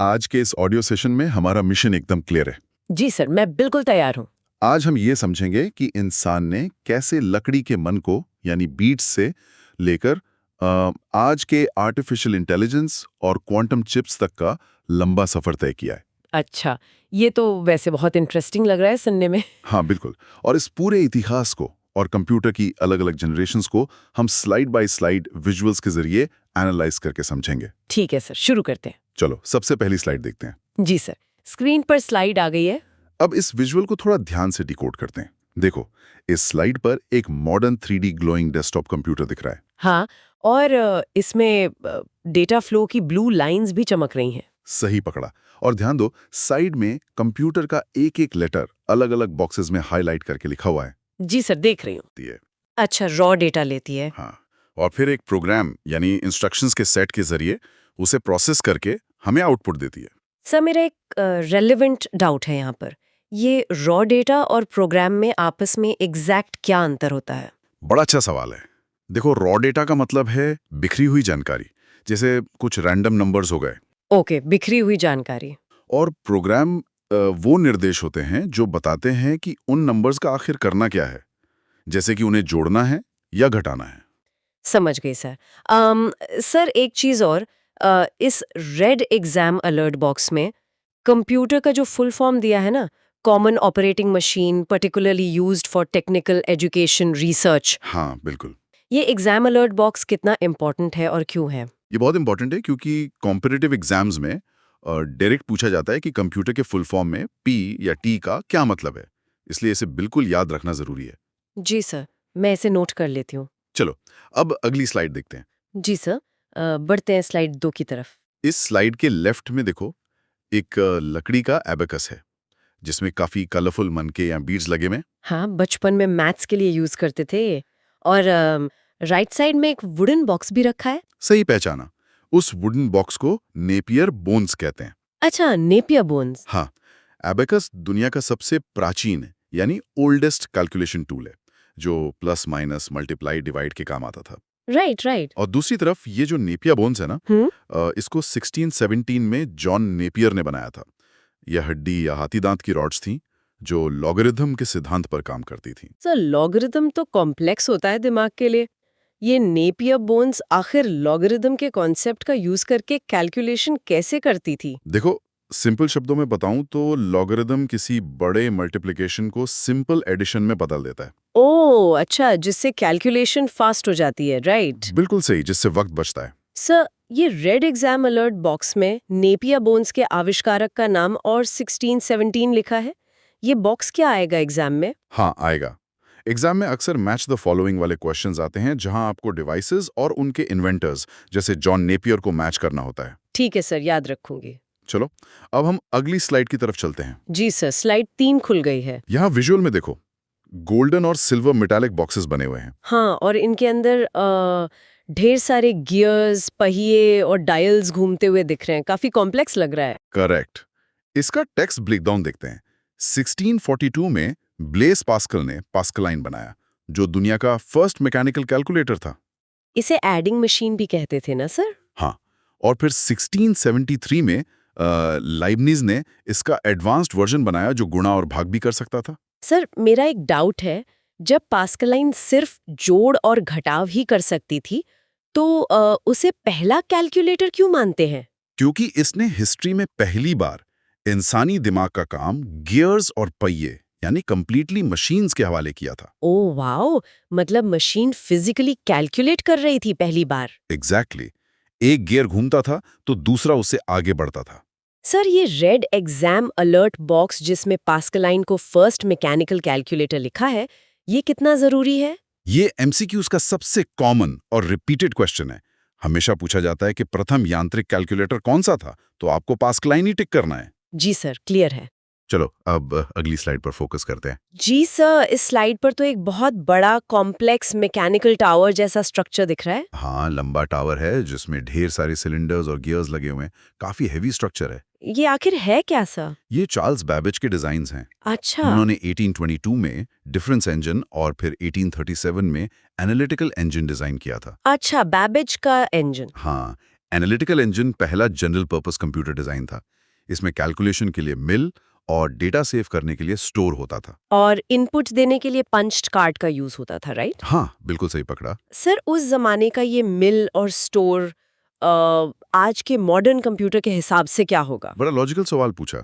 आज के इस ऑडियो सेशन में हमारा मिशन एकदम क्लियर है। जी सर, मैं बिल्कुल तैयार हूँ। आज हम ये समझेंगे कि इंसान ने कैसे लकड़ी के मन को यानी बीट्स से लेकर आज के आर्टिफिशियल इंटेलिजेंस और क्वांटम चिप्स तक का लंबा सफर तय किया है। अच्छा, ये तो वैसे बहुत इंटरेस्टिंग लग रहा है सुनने में। हाँ बिल्कुल। और इस पूरे इतिहास को और कंप्यूटर की अलग अलग जनरेशन्स को हम स्लाइड बाय स्लाइड विजुअल्स के जरिए एनालाइज करके समझेंगे। ठीक है सर, शुरू करते हैं। चलो सबसे पहली स्लाइड देखते हैं। जी सर, स्क्रीन पर स्लाइड आ गई है। अब इस विजुअल को थोड़ा ध्यान से डिकोड करते हैं। देखो, इस स्लाइड पर एक modern 3D glowing desktop computer दिख रहा है। हाँ, और इसमें डेटा फ्लो की ब्लू लाइंस भी चमक रही हैं। सही पकड़ा। और ध्यान दो, साइड में कंप्यूटर का एक एक लेटर अलग अलग बॉक्सेस में हाईलाइट करके लिखा हुआ है। जी सर, देख रही हूँ। ये अच्छा, रॉ डेटा लेती है। हाँ, और फिर एक प्रोग्राम यानी इंस्ट्रक्शंस के सेट के जरिए उसे प्रोसेस करके हमें आउटपुट देती है। सर, मेरा एक रेलेवेंट डाउट है यहाँ पर। ये रॉ डेटा और प्रोग्राम में आपस में एग्जैक्ट क्या अंतर होता है? बड़ा अच्छा सवाल है। देखो, रॉ डेटा का मतलब है बिखरी हुई जानकारी, जैसे कुछ रैंडम नंबर्स हो गए। ओके, बिखरी हुई जानकारी। और प्रोग्राम वो निर्देश होते हैं जो बताते हैं कि उन नंबर्स का आखिर करना क्या है, जैसे कि उन्हें जोड़ना है या घटाना है। समझ गई सर। सर, एक चीज़ और, इस रेड एग्जाम अलर्ट बॉक्स में कंप्यूटर का जो फुल फॉर्म दिया है ना, common operating machine particularly used for technical education research, हाँ बिल्कुल। ये एग्जाम अलर्ट बॉक्स कितना इम्पोर्टेंट है और क्यों है? ये बहुत इंपॉर्टेंट है क्योंकि कॉम्पिटिटिव एग्जाम्स में डायरेक्ट पूछा जाता है कि कंप्यूटर के फुल फॉर्म में पी या टी का क्या मतलब है। इसलिए इसे बिल्कुल याद रखना जरूरी है। जी सर, मैं इसे नोट कर लेती हूँ। चलो, अब अगली स्लाइड देखते हैं। जी सर, बढ़ते हैं स्लाइड 2 की तरफ। इस स्लाइड के लेफ्ट में देखो, एक लकड़ी का एबेकस है जिसमें काफी कलरफुल मनके या बीड्स लगे हुए हैं। हाँ, बचपन में मैथ्स के लिए यूज करते थे। और राइट साइड में एक वुडन बॉक्स भी रखा है। सही पहचाना। उस वुडन बॉक्स को नेपियर बोन्स कहते हैं। अच्छा, नेपियर बोन्स। हाँ, एबेकस दुनिया का सबसे प्राचीन यानी ओल्डेस्ट कैलकुलेशन टूल है, जो प्लस माइनस मल्टीप्लाई डिवाइड के काम आता था। Right right. और दूसरी तरफ ये जो नेपियर बोन्स है ना, इसको 1617 में जॉन नेपियर ने बनाया था। यह हड्डी या हाथी दांत की रॉड्स थी जो लॉगरिथम के सिद्धांत पर काम करती थी। सर, लॉगरिथम तो कॉम्प्लेक्स होता है दिमाग के लिए। ये नेपियर बोन्स आखिर लॉगरिथम के कॉन्सेप्ट का यूज करके कैलकुलेशन कैसे करती थी? देखो, सिंपल शब्दों में बताऊं तो लॉगरिथम किसी बड़े मल्टीप्लिकेशन को सिंपल एडिशन में बदल देता है। ओह अच्छा, जिससे कैलकुलेशन फास्ट हो जाती है, राइट? बिल्कुल सही, जिससे वक्त बचता है। सर, ये रेड एग्जाम अलर्ट बॉक्स में नेपियर बोन्स के आविष्कारक का नाम और 1617 लिखा है। ये बॉक्स क्या आएगा एग्जाम में? हाँ, आएगा। एग्जाम में अक्सर मैच द फॉलोइंग वाले क्वेश्चंस आते हैं जहां आपको डिवाइसेस और उनके इन्वेंटर्स जैसे जॉन नेपियर को मैच करना होता है। ठीक है सर, याद रखूंगी। चलो, अब हम अगली स्लाइड की तरफ चलते हैं। जी सर, स्लाइड 3 खुल गई है। यहाँ विजुअल में देखो, गोल्डन और सिल्वर मेटालिक बॉक्सेस बने हुए हैं। हाँ, और इनके अंदर ढेर सारे गियर्स, पहिए और डायल्स घूमते हुए दिख रहे हैं। काफी कॉम्प्लेक्स लग रहा है। करेक्ट। इसका टेक्स्ट ब्रेकडाउन देखते हैं। 1642 में ब्लेस पास्कल ने पास्कलाइन बनाया, जो दुनिया का फर्स्ट मैकेनिकल कैलकुलेटर था। इसे एडिंग मशीन भी कहते थे ना सर? हाँ, और फिर 1673 में लाइबनिज ने इसका एडवांस्ड वर्जन बनाया जो गुणा और भाग भी कर सकता था। सर, मेरा एक डाउट है। जब पास्कलाइन सिर्फ जोड़ और घटाव ही कर सकती थी, तो उसे पहला कैलकुलेटर क्यों मानते हैं? क्योंकि इसने हिस्ट्री में पहली बार इंसानी दिमाग का काम गियर्स और पहिए यानी कंप्लीटली मशीन्स के हवाले किया था। ओह वाओ, मतलब मशीन फिजिकली कैलकुलेट कर रही थी पहली बार। एग्जैक्टली। एक गियर घूमता था तो दूसरा उससे आगे बढ़ता था। सर, ये रेड एग्जाम अलर्ट बॉक्स जिसमें पास्कलाइन को फर्स्ट मैकेनिकल कैलकुलेटर लिखा है, ये कितना जरूरी है? ये एमसीक्यूज का सबसे कॉमन और रिपीटेड क्वेश्चन है। हमेशा पूछा जाता है कि प्रथम यांत्रिक कैलकुलेटर कौन सा था, तो आपको पास्कलाइन ही टिक करना है। जी सर, क्लियर है। चलो, अब अगली स्लाइड पर फोकस करते हैं। जी सर, इस स्लाइड पर तो एक बहुत बड़ा कॉम्प्लेक्स मैकेनिकल टावर जैसा स्ट्रक्चर दिख रहा है। हाँ, लंबा टावर है जिसमें ढेर सारे सिलेंडर्स और गियर्स लगे हुए हैं। काफी हेवी स्ट्रक्चर है। ये आखिर है क्या सर? ये चार्ल्स बैबेज के डिजाइन्स हैं। अच्छा। उन्होंने 1822 में डिफरेंस इंजन और फिर 1837 में एनालिटिकल इंजन डिजाइन किया था। अच्छा, बैबेज का इंजन। हाँ, एनालिटिकल इंजन पहला जनरल पर्पस कंप्यूटर डिजाइन था। इसमें कैलकुलेशन के लिए मिल और डेटा सेव करने के लिए स्टोर होता था। और इनपुट देने के लिए पंच्ड कार्ड का यूज होता था, राइट? हाँ, बिल्कुल सही पकड़ा। सर, उस जमाने का ये मिल और स्टोर आज के मॉडर्न कंप्यूटर के हिसाब से क्या होगा? बड़ा लॉजिकल सवाल पूछा।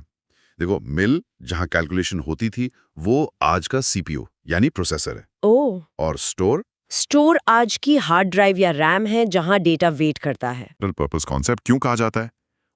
देखो, मिल जहां कैलकुलेशन होती थी वो आज का सीपीयू यानी प्रोसेसर है। ओह, और स्टोर स्टोर आज की हार्ड ड्राइव या रैम है जहां डेटा वेट करता है। जनरल पर्पस कॉन्सेप्ट क्यों कहा जाता है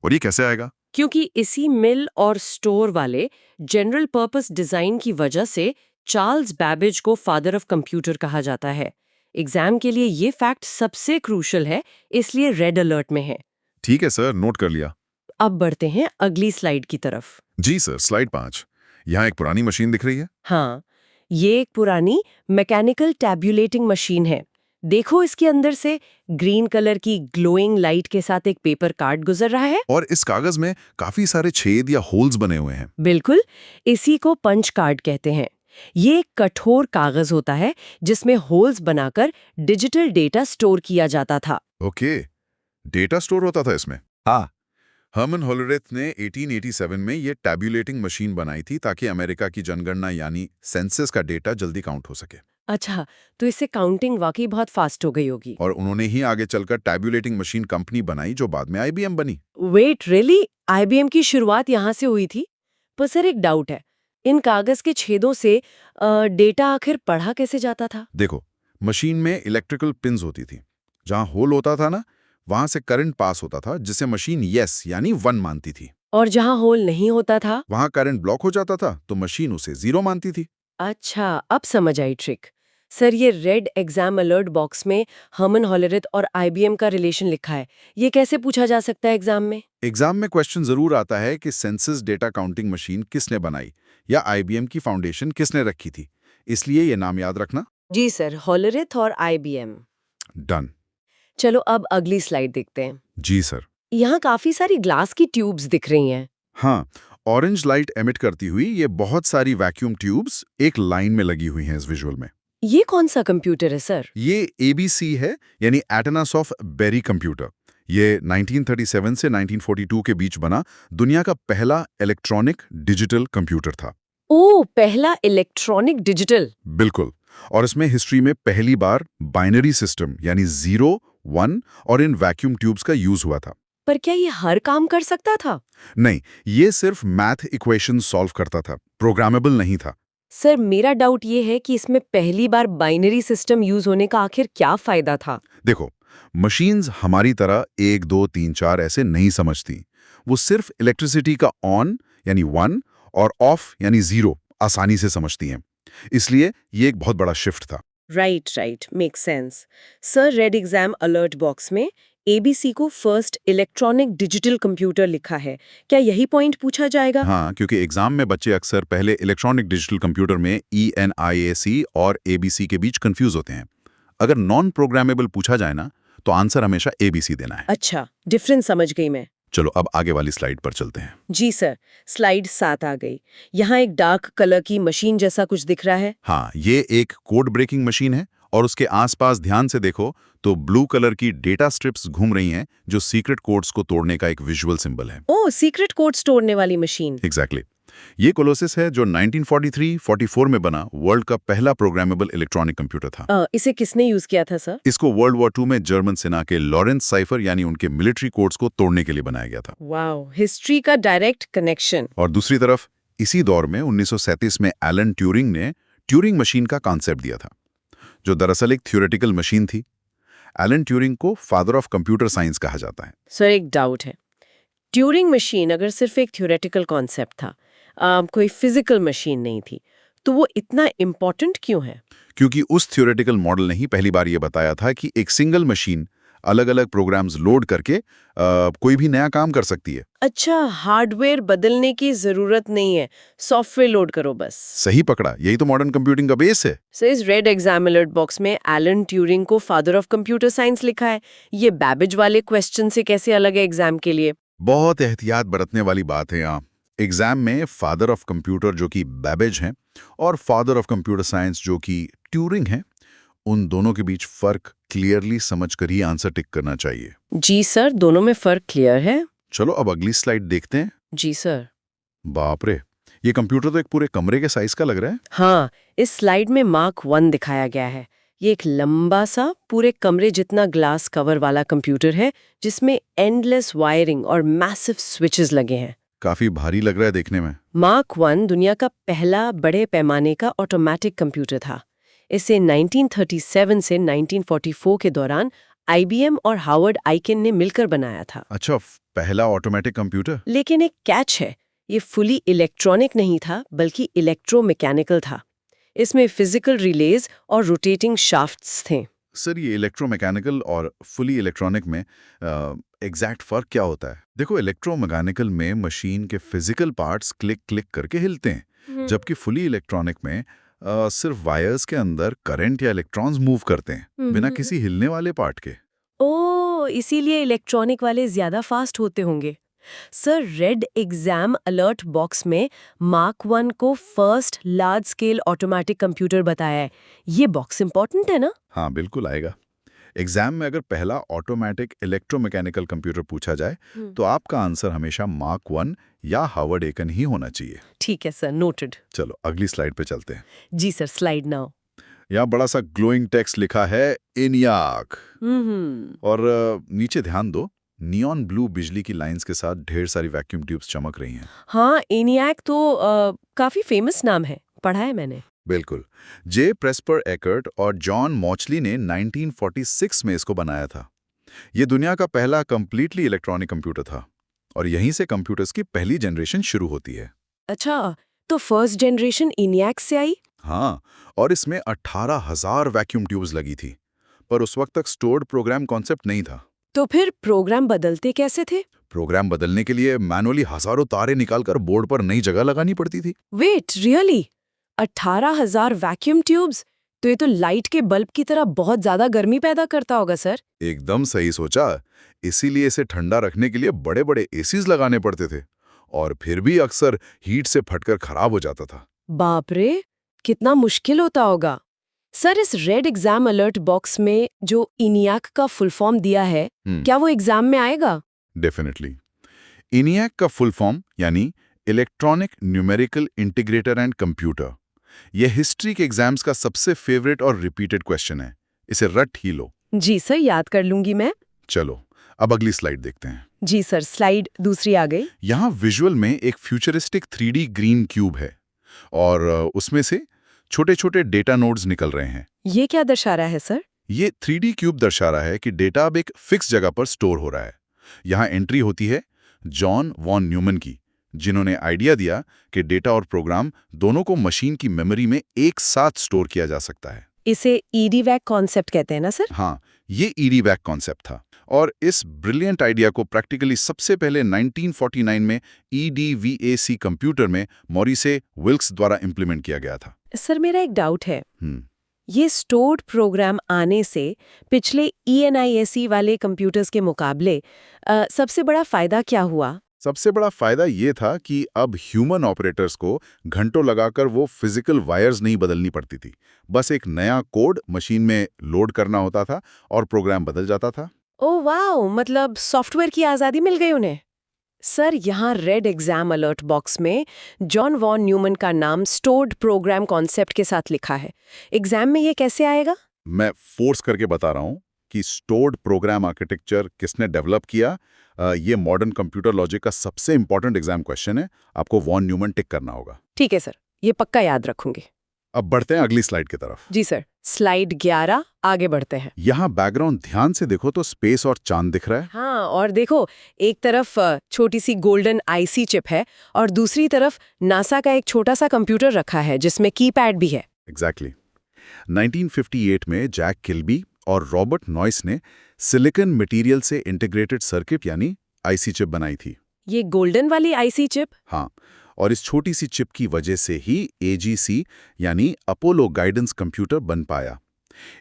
और ये कैसे आएगा? क्योंकि इसी मिल और स्टोर वाले जनरल पर्पस डिजाइन की वजह से चार्ल्स बैबेज को फादर ऑफ कंप्यूटर कहा जाता है। एग्जाम के लिए ये फैक्ट सबसे क्रूशल है, इसलिए रेड अलर्ट में है। ठीक है सर, नोट कर लिया। अब बढ़ते हैं अगली स्लाइड की तरफ। जी सर, स्लाइड 5। यहाँ एक पुरानी मशीन दिख रही है। हाँ, ये एक पुरानी मैकेनिकल टैब्यूलेटिंग मशीन है। देखो, इसके अंदर से ग्रीन कलर की ग्लोइंग लाइट के साथ एक पेपर कार्ड गुजर रहा है। और इस कागज में काफी सारे छेद या होल्स बने हुए हैं। बिल्कुल, इसी को पंच कार्ड कहते हैं। ये एक कठोर कागज होता है जिसमें होल्स बनाकर डिजिटल डेटा स्टोर किया जाता था। ओके, डेटा स्टोर होता था इसमें। हाँ, हर्मन होलरेथ ने 1887 में ये टैब्यूलेटिंग मशीन बनाई थी ताकि अमेरिका की जनगणना यानी सेंसस का डेटा जल्दी काउंट हो सके। अच्छा, तो इससे काउंटिंग वाकई बहुत फास्ट हो गई होगी। और उन्होंने ही आगे चलकर टैब्यूलेटिंग मशीन कंपनी बनाई जो बाद में आईबीएम बनी। Wait, really? आईबीएम की शुरुआत यहाँ से हुई थी? पर सर, एक डाउट है, इन कागज के छेदों से डेटा आखिर पढ़ा कैसे जाता था? देखो, मशीन में इलेक्ट्रिकल पिंस होती थी। जहां होल होता था ना, वहां से करंट पास होता था जिससे मशीन यस यानी 1 मानती थी। और जहाँ होल नहीं होता था? वहां करंट ब्लॉक हो जाता था तो मशीन उसे 0 मानती थी। अच्छा, अब समझ आई ट्रिक। सर, ये रेड एग्जाम अलर्ट बॉक्स में हर्मन होलरेथ और आईबीएम का रिलेशन लिखा है। ये कैसे पूछा जा सकता है एग्जाम में? एग्जाम में क्वेश्चन जरूर आता है कि सेंसस डेटा काउंटिंग मशीन किसने बनाई या आईबीएम की फाउंडेशन किसने रखी थी। इसलिए ये नाम याद रखना। जी सर, होलरेथ और आईबीएम। डन। चलो, अब अगली स्लाइड देखते हैं। जी सर। यहाँ काफी सारी ग्लास की ट्यूब्स दिख रही हैं। हाँ, ऑरेंज लाइट एमिट करती हुई ये बहुत सारी वैक्यूम ट्यूब्स एक लाइन में लगी हुई हैं इस विजुअल में। ये कौन सा कंप्यूटर है सर? ये एबीसी है, यानी एटनास ऑफ बेरी कंप्यूटर। ये 1937 से 1942 के बीच बना दुनिया का पहला इलेक्ट्रॉनिक डिजिटल कंप्यूटर था। ओह, पहला इलेक्ट्रॉनिक डिजिटल। बिल्कुल। और इसमें हिस्ट्री में पहली बार बाइनरी सिस्टम यानी 0, 1 और इन वैक्यूम ट्यूब्स का यूज हुआ था। पर क्या ये हर काम कर सकता था? नहीं, ये सिर्फ मैथ इक्वेशन सॉल्व करता था, प्रोग्रामेबल नहीं था। सर, मेरा डाउट ये है कि इसमें पहली बार बाइनरी सिस्टम यूज होने का आखिर क्या फायदा था? देखो, मशीन्स हमारी तरह 1, 2, 3, 4 ऐसे नहीं समझती। वो सिर्फ इलेक्ट्रिसिटी का ऑन यानी 1 और ऑफ यानी 0 आसानी से समझती हैं। इसलिए ये एक बहुत बड़ा शिफ्ट था। Right, make sense. Sir, red exam alert box में एबीसी को फर्स्ट इलेक्ट्रॉनिक डिजिटल कंप्यूटर लिखा है। क्या यही पॉइंट पूछा जाएगा? हाँ, क्योंकि एग्जाम में बच्चे अक्सर पहले इलेक्ट्रॉनिक डिजिटल कंप्यूटर में ENIAC और ABC के बीच कंफ्यूज होते हैं। अगर नॉन प्रोग्रामेबल पूछा जाए ना, तो आंसर हमेशा ABC देना है। अच्छा, डिफरेंस समझ गई मैं। चलो अब आगे वाली स्लाइड पर चलते हैं। जी सर, स्लाइड 7 आ गई। यहाँ एक डार्क कलर की मशीन जैसा कुछ दिख रहा है। हाँ, ये एक कोड ब्रेकिंग मशीन है और उसके आसपास ध्यान से देखो तो ब्लू कलर की डेटा स्ट्रिप्स घूम रही हैं जो सीक्रेट कोड्स को तोड़ने का एक विजुअल सिंबल है। ओह, सीक्रेट कोड तोड़ने वाली मशीन। एग्जैक्टली। ये कोलोसिस है जो 1943-44 में बना वर्ल्ड का पहला प्रोग्रामेबल इलेक्ट्रॉनिक कंप्यूटर था। इसे किसने यूज किया था सर? इसको वर्ल्ड वॉर 2 में जर्मन सेना के लॉरेंस साइफर यानी उनके मिलिट्री कोड्स को तोड़ने के लिए बनाया गया था। वाओ, हिस्ट्री का डायरेक्ट कनेक्शन। और दूसरी तरफ इसी दौर में 1937 में एलन ट्यूरिंग ने ट्यूरिंग मशीन का कॉन्सेप्ट दिया था, जो दरअसल एक थ्योरेटिकल मशीन थी। एलन ट्यूरिंग को फादर ऑफ कंप्यूटर साइंस कहा जाता है। सर, एक डाउट है। ट्यूरिंग मशीन अगर सिर्फ एक थ्योरेटिकल कॉन्सेप्ट था, कोई फिजिकल मशीन नहीं थी, तो वो इतना इम्पोर्टेंट क्यों है? क्योंकि उस थ्योरेटिकल मॉडल ने ही पहली बार ये बताया था कि एक सिंगल मशीन अलग अलग प्रोग्राम्स लोड करके कोई भी नया काम कर सकती है। अच्छा, हार्डवेयर बदलने की जरूरत नहीं है, सॉफ्टवेयर लोड करो बस। सही पकड़ा, यही तो मॉडर्न कंप्यूटिंग का बेस है। सो इस रेड एग्जाम अलर्ट बॉक्स में एलन ट्यूरिंग को फादर ऑफ कंप्यूटर साइंस लिखा है। ये बैबेज वाले क्वेश्चन से कैसे अलग है एग्जाम के लिए? बहुत एहतियात बरतने वाली बात है यहाँ। एग्जाम में फादर ऑफ कंप्यूटर जो कि बैबेज हैं और फादर ऑफ कंप्यूटर साइंस जो कि ट्यूरिंग हैं, उन दोनों के बीच फर्क क्लियरली समझकर ही आंसर टिक करना चाहिए। जी सर, दोनों में फर्क क्लियर है। चलो अब अगली स्लाइड देखते हैं। जी सर। बाप रे, ये कंप्यूटर तो एक पूरे कमरे के साइज का लग रहा है। हाँ, इस स्लाइड में मार्क 1 दिखाया गया है। ये एक लंबा सा पूरे कमरे जितना ग्लास कवर वाला कंप्यूटर है जिसमें एंडलेस वायरिंग और मैसिव स्विचेस लगे हैं। काफी भारी लग रहा है देखने में। मार्क 1 दुनिया का पहला बड़े पैमाने का ऑटोमेटिक कंप्यूटर था। इसे 1937 से 1944 के दौरान IBM और हार्वर्ड आइकिन ने मिलकर बनाया था। अच्छा, पहला ऑटोमेटिक कंप्यूटर। लेकिन एक कैच है, ये फुली इलेक्ट्रॉनिक नहीं था बल्कि इलेक्ट्रोमैकेनिकल था। इसमें फिजिकल रिलेज और रोटेटिंग शाफ्ट्स थे। सर, ये इलेक्ट्रोमैकेनिकल और फुली इलेक्ट्रॉनिक में एग्जैक्ट फर्क क्या होता है? देखो, इलेक्ट्रोमैकेनिकल में मशीन के फिजिकल पार्ट्स क्लिक क्लिक करके हिलते हैं, जबकि फुली इलेक्ट्रॉनिक में सिर्फ वायर्स के अंदर करंट या इलेक्ट्रॉन्स मूव करते हैं बिना किसी हिलने वाले पार्ट के। ओह, इसीलिए इलेक्ट्रॉनिक वाले ज्यादा फास्ट होते होंगे। Sir, red exam alert box में मार्क 1 को first large scale automatic computer बताया है। ये बॉक्स इंपॉर्टेंट है ना? हाँ, बिल्कुल आएगा। एग्जाम में अगर पहला ऑटोमेटिक इलेक्ट्रोमैकेनिकल कंप्यूटर पूछा जाए तो आपका आंसर हमेशा मार्क 1 या हार्वर्ड एकिन ही होना चाहिए। ठीक है सर, नोटेड। चलो अगली स्लाइड पे चलते हैं। जी सर, स्लाइड नाउ। यहाँ बड़ा सा ग्लोइंग टेक्स्ट लिखा है ENIAC। और नीचे ध्यान दो, नियॉन ब्लू बिजली की लाइंस के साथ ढेर सारी वैक्यूम ट्यूब्स चमक रही हैं। हाँ, ENIAC तो काफी फेमस नाम है, पढ़ा है मैंने। बिल्कुल। जे प्रेस्पर एकर्ट और जॉन मॉचली ने 1946 में इसको बनाया था। ये दुनिया का पहला कंप्लीटली इलेक्ट्रॉनिक कंप्यूटर था और यहीं से कंप्यूटर्स की पहली जनरेशन शुरू होती है। अच्छा, तो फर्स्ट जनरेशन ENIAC से आई? हाँ, और इसमें 18,000 वैक्यूम ट्यूब्स लगी थी, पर उस वक्त तक स्टोर्ड प्रोग्राम कॉन्सेप्ट नहीं था। तो फिर प्रोग्राम बदलते कैसे थे? प्रोग्राम बदलने के लिए मैनुअली हजारों तारे निकालकर बोर्ड पर नई जगह लगानी पड़ती थी। Wait, really? 18,000 vacuum tubes? तो ये तो लाइट के बल्ब की तरह बहुत ज्यादा गर्मी पैदा करता होगा सर। एकदम सही सोचा। इसीलिए इसे ठंडा रखने के लिए बड़े-बड़े एसीज लगाने पड़ते थे और फिर भी अक्सर हीट से फटकर खराब हो जाता था। बाप रे, कितना मुश्किल होता होगा। सर, इस रेड एग्जाम अलर्ट बॉक्स में जो ENIAC का फुल फॉर्म दिया है, क्या वो एग्जाम में आएगा? डेफिनेटली। ENIAC का फुल फॉर्म यानी electronic numerical integrator and computer. यह हिस्ट्री के एग्जाम्स का सबसे फेवरेट और रिपीटेड क्वेश्चन है। इसे रट ही लो। जी सर, याद कर लूंगी मैं। चलो अब अगली स्लाइड देखते हैं। जी सर, स्लाइड दूसरी आ गई। यहाँ विजुअल में एक फ्यूचरिस्टिक 3D ग्रीन क्यूब है और उसमें से छोटे-छोटे डेटा नोड्स निकल रहे हैं। ये क्या दर्शा रहा है सर? ये 3D क्यूब दर्शा रहा है कि डेटा अब एक फिक्स जगह पर स्टोर हो रहा है। यहाँ एंट्री होती है जॉन वॉन न्यूमन की, जिन्होंने आइडिया दिया कि डेटा और प्रोग्राम दोनों को मशीन की मेमोरी में एक साथ स्टोर किया जा सकता है। इसे EDVAC कॉन्सेप्ट कहते हैं ना सर? हाँ, ये EDVAC कॉन्सेप्ट था और इस ब्रिलियंट आइडिया को प्रैक्टिकली सबसे पहले 1949 में EDVAC कंप्यूटर में मॉरिसे विल्क्स द्वारा इंप्लीमेंट किया गया था। सर, मेरा एक डाउट है। ये स्टोर्ड प्रोग्राम आने से पिछले ENIAC वाले कंप्यूटर्स के मुकाबले सबसे बड़ा फायदा क्या हुआ? सबसे बड़ा फायदा ये था कि अब ह्यूमन ऑपरेटर्स को घंटों लगाकर वो फिजिकल वायर्स नहीं बदलनी पड़ती थी। बस एक नया कोड मशीन में लोड करना होता था और प्रोग्राम बदल जाता था। ओह वाओ, मतलब सॉफ्टवेयर की आज़ादी मिल गई उन्हें। सर, यहाँ रेड एग्जाम अलर्ट बॉक्स में जॉन वॉन न्यूमन का नाम स्टोर्ड प्रोग्राम कॉन्सेप्ट के साथ लिखा है। एग्जाम में ये कैसे आएगा? मैं फोर्स करके बता रहा हूँ कि स्टोर्ड प्रोग्राम आर्किटेक्चर किसने डेवलप किया। ये मॉडर्न कंप्यूटर लॉजिक का सबसे इंपॉर्टेंट एग्जाम क्वेश्चन है। आपको वॉन न्यूमन टिक करना होगा। ठीक है सर, ये पक्का याद रखूंगी। अब बढ़ते हैं अगली स्लाइड की तरफ। जी सर, स्लाइड 11, आगे बढ़ते हैं। यहाँ बैकग्राउंड ध्यान से देखो तो स्पेस और चांद दिख रहा है। हाँ, और देखो, एक तरफ छोटी सी गोल्डन IC चिप है और दूसरी तरफ नासा का एक छोटा सा कंप्यूटर रखा है जिसमें कीपैड भी है। एग्जैक्टली। 1958 में जैक किल्बी और रॉबर्ट नॉइस ने सिलिकॉन मटेरियल से इंटीग्रेटेड सर्किट यानी IC चिप बनाई थी। ये गोल्डन वाली IC चिप? हाँ, और इस छोटी सी चिप की वजह से ही AGC यानी अपोलो गाइडेंस कंप्यूटर बन पाया।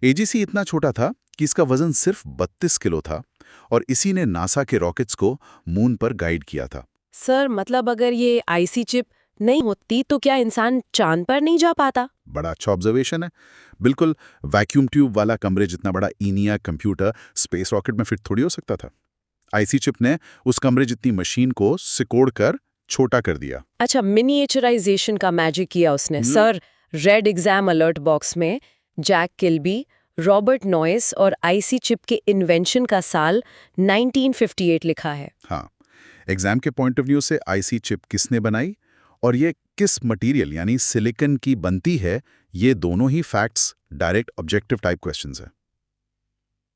AGC इतना छोटा था कि इसका वजन सिर्फ 32 किलो था और इसी ने नासा के रॉकेट्स को मून पर गाइड किया था। सर, मतलब अगर ये IC चिप नहीं होती तो क्या इंसान चांद पर नहीं जा पाता? बड़ा अच्छा ऑब्जर्वेशन है। बिल्कुल, वैक्यूम ट्यूब वाला कमरे जितना बड़ा ईनिया कंप्यूटर स्पेस रॉकेट में फिट थोड़ी हो सकता था। आईसी चिप ने उस कमरे जितनी मशीन को सिकोड़ कर छोटा कर दिया। अच्छा, मिनिएचराइजेशन का मैजिक किया उसने। Sir, red exam alert box में जैक किल्बी, रॉबर्ट नॉइस और आईसी चिप के इन्वेंशन का साल 1958 लिखा है। हाँ, एग्जाम के पॉइंट ऑफ व्यू से आईसी चिप किसने बनाई और ये किस मटेरियल यानी सिलिकॉन की बनती है, ये दोनों ही facts direct objective type questions हैं।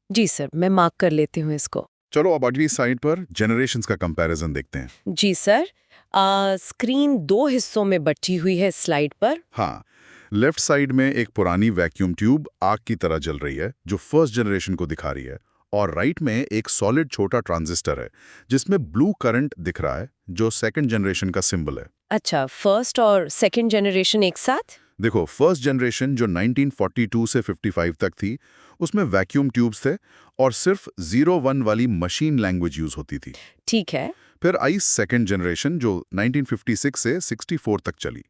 जी सर, मैं मार्क कर लेती हूँ इसको। चलो अब अगली साइड पर जनरेशंस का कंपैरिजन देखते हैं। जी सर, स्क्रीन 2 हिस्सों में बटी हुई है स्लाइड पर। हाँ, लेफ्ट साइड में एक पुरानी वैक्यूम ट्यूब आग की तरह जल रही है जो फर्स्ट जनरेशन को दिखा रही है, और राइट में एक सॉलिड छोटा ट्रांजिस्टर है जिसमें ब्लू करंट दिख रहा है जो सेकंड जनरेशन का सिंबल है। अच्छा, फर्स्ट और सेकंड जनरेशन एक साथ? देखो, फर्स्ट जनरेशन जो 1942 से 55 तक थी, उसमें वैक्यूम ट्यूब्स थे और सिर्फ 0-1 वाली मशीन लैंग्वेज यूज होती थी। ठीक है। फिर आई सेकंड जनरेशन जो 1956 से 64 तक चली।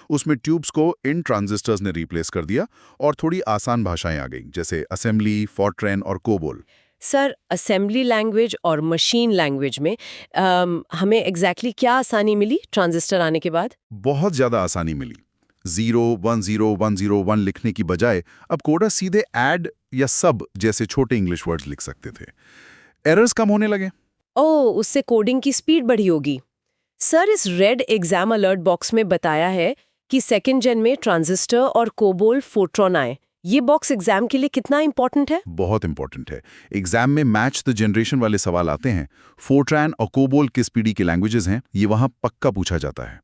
उसमें ट्यूब्स को इन ट्रांजिस्टर्स ने रिप्लेस कर दिया और थोड़ी आसान भाषाएं आ गईं, जैसे असेंबली, फॉर्ट्रेन और कोबोल। सर, असेंबली लैंग्वेज और मशीन लैंग्वेज में हमें एग्जैक्टली क्या आसानी मिली ट्रांजिस्टर आने के बाद? बहुत ज्यादा आसानी मिली। 0-1-0-1-0-1 लिखने की बजाय अब कोडर सीधे ऐड या सब जैसे छोटे इंग्लिश वर्ड्स लिख सकते थे। एरर्स कम होने लगे। ओह, उससे कोडिंग की स्पीड बढ़ी होगी। सर, इस रेड एग्जाम अलर्ट बॉक्स में बताया है कि सेकेंड जेन में ट्रांजिस्टर और कोबोल फोर्ट्रॉन आए। ये बॉक्स एग्जाम के लिए कितना इंपॉर्टेंट है? बहुत इंपॉर्टेंट है। एग्जाम में मैच द जनरेशन वाले सवाल आते हैं। फोर्ट्रैन और कोबोल किस पीढ़ी के लैंग्वेजेस हैं, ये वहां पक्का पूछा जाता है।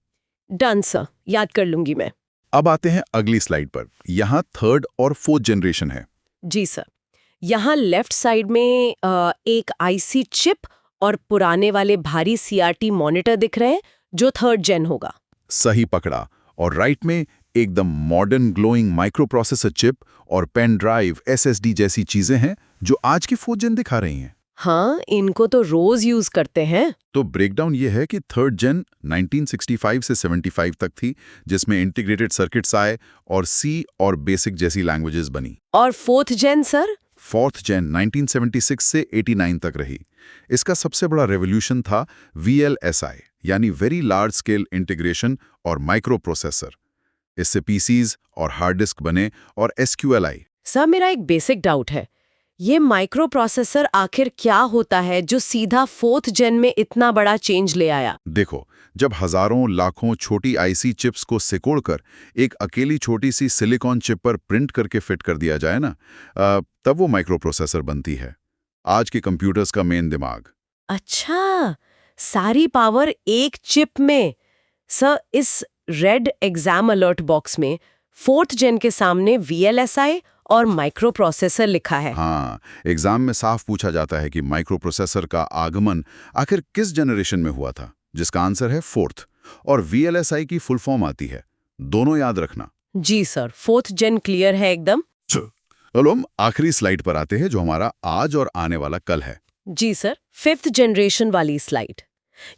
डन सर, याद कर लूंगी मैं। अब आते हैं अगली स्लाइड पर। यहाँ थर्ड और फोर्थ जनरेशन है। जी सर, यहाँ लेफ्ट साइड में एक आईसी चिप और पुराने वाले भारी सीआरटी मॉनिटर दिख रहे हैं जो थर्ड जेन होगा। सही पकड़ा। और राइट में एकदम modern glowing micro processor chip और पेन ड्राइव, एसएसडी जैसी चीजें हैं जो आज की फोर्थ जेन दिखा रही हैं। हाँ, इनको तो रोज यूज करते हैं। तो ब्रेकडाउन ये है कि थर्ड जेन 1965 से 75 तक थी, जिसमें इंटीग्रेटेड सर्किट्स आए और सी और बेसिक जैसी लैंग्वेजेस बनी। और fourth gen sir? Fourth gen 1976 से 89 तक रही। इसका सबसे बड़ा रेवोल्यूशन था VLSI यानी वेरी लार्ज स्केल इंटीग्रेशन और माइक्रो प्रोसेसर। इससे पीसीज और हार्ड डिस्क बने और SQLI। सर, मेरा एक बेसिक डाउट है, ये माइक्रो प्रोसेसर आखिर क्या होता है जो सीधा फोर्थ जेन में इतना बड़ा चेंज ले आया? देखो, जब हजारों लाखों छोटी आईसी चिप्स को सिकोड़कर एक अकेली छोटी सी सिलिकॉन चिप पर प्रिंट करके फिट कर दिया जाए ना, तब वो माइक्रो प्रोसेसर बनती है, आज के कंप्यूटर्स का मेन दिमाग। अच्छा, सारी पावर एक चिप में। सर, इस रेड एग्जाम अलर्ट बॉक्स में फोर्थ जेन के सामने VLSI और माइक्रो प्रोसेसर लिखा है। हाँ, एग्जाम में साफ पूछा जाता है कि माइक्रो प्रोसेसर का आगमन आखिर किस जनरेशन में हुआ था, जिसका आंसर है फोर्थ। और VLSI की फुल फॉर्म आती है, दोनों याद रखना। जी सर, फोर्थ जेन क्लियर है एकदम। चलो हम आखिरी स्लाइड पर आते हैं जो हमारा आज और आने वाला कल है। जी सर, फिफ्थ जनरेशन वाली स्लाइड।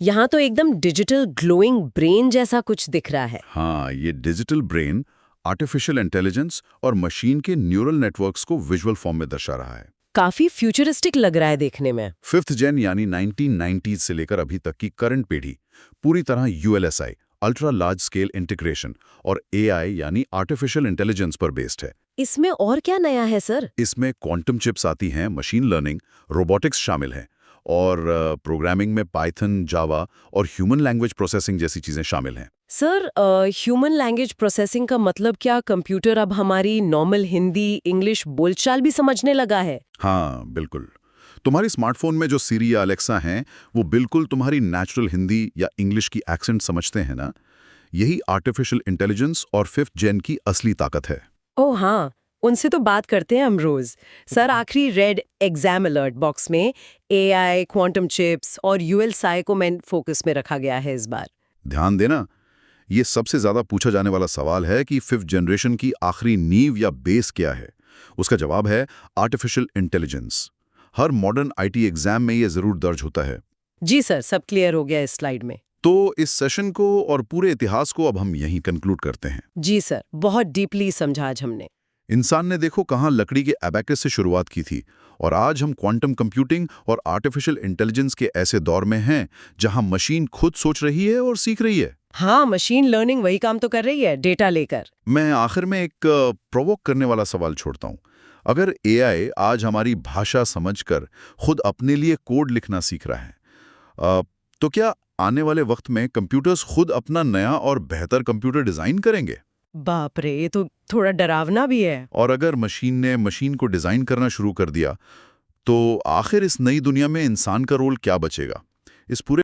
यहाँ तो एकदम डिजिटल ग्लोइंग ब्रेन जैसा कुछ दिख रहा है। हाँ, ये डिजिटल ब्रेन आर्टिफिशियल इंटेलिजेंस और मशीन के न्यूरल नेटवर्क्स को विजुअल फॉर्म में दर्शा रहा है। काफी फ्यूचरिस्टिक लग रहा है देखने में। फिफ्थ जेन यानी 1990s से लेकर अभी तक की करंट पीढ़ी पूरी तरह ULSI ultra large scale integration और AI यानी आर्टिफिशियल इंटेलिजेंस पर बेस्ड है। इसमें और क्या नया है सर? इसमें क्वांटम चिप्स आती हैं, मशीन लर्निंग, रोबोटिक्स शामिल हैं और प्रोग्रामिंग में पाइथन, जावा और ह्यूमन लैंग्वेज प्रोसेसिंग जैसी चीजें शामिल हैं। सर, ह्यूमन लैंग्वेज प्रोसेसिंग का मतलब क्या कंप्यूटर अब हमारी नॉर्मल हिंदी, इंग्लिश बोलचाल भी समझने लगा है? हाँ, बिल्कुल। तुम्हारी स्मार्टफोन में जो सीरी या अलेक्सा हैं, वो बिल्कुल तुम्हारी नेचुरल हिंदी या इंग्लिश की एक्सेंट समझते हैं ना। यही आर्टिफिशियल इंटेलिजेंस और फिफ्थ जेन की असली ताकत है। ओह हाँ, उनसे तो बात करते हैं हम रोज। सर, आखिरी रेड एग्जाम अलर्ट बॉक्स में AI, क्वांटम चिप्स और ULSI को मेन फोकस में रखा गया है इस बार। ध्यान देना, ये सबसे ज्यादा पूछा जाने वाला सवाल है कि फिफ्थ जनरेशन की आखिरी नींव या बेस क्या है। उसका जवाब है artificial intelligence. Her modern IT exam में ये जरूर दर्ज होता है। जी सर, सब क्लियर हो गया इस स्लाइड में। तो इस सेशन को और पूरे इतिहास को अब हम यहीं कंक्लूड करते हैं। जी सर, बहुत डीपली समझा आज हमने। इंसान ने देखो कहाँ लकड़ी के एबेकस से शुरुआत की थी और आज हम क्वांटम कंप्यूटिंग और आर्टिफिशियल इंटेलिजेंस के ऐसे दौर में हैं जहां मशीन खुद सोच रही है और सीख रही है। हाँ, मशीन लर्निंग वही काम तो कर रही है, डेटा लेकर। मैं आखिर में एक प्रोवोक करने वाला सवाल छोड़ता हूं। अगर एआई आज हमारी भाषा समझकर खुद अपने लिए कोड लिखना सीख रहा है, तो क्या आने वाले वक्त में कंप्यूटर्स खुद अपना नया और बेहतर कंप्यूटर डिजाइन करेंगे? बाप रे, ये तो थोड़ा डरावना भी है। और अगर मशीन ने मशीन को डिजाइन करना शुरू कर दिया, तो आखिर इस नई दुनिया में इंसान का रोल क्या बचेगा? इस पूरे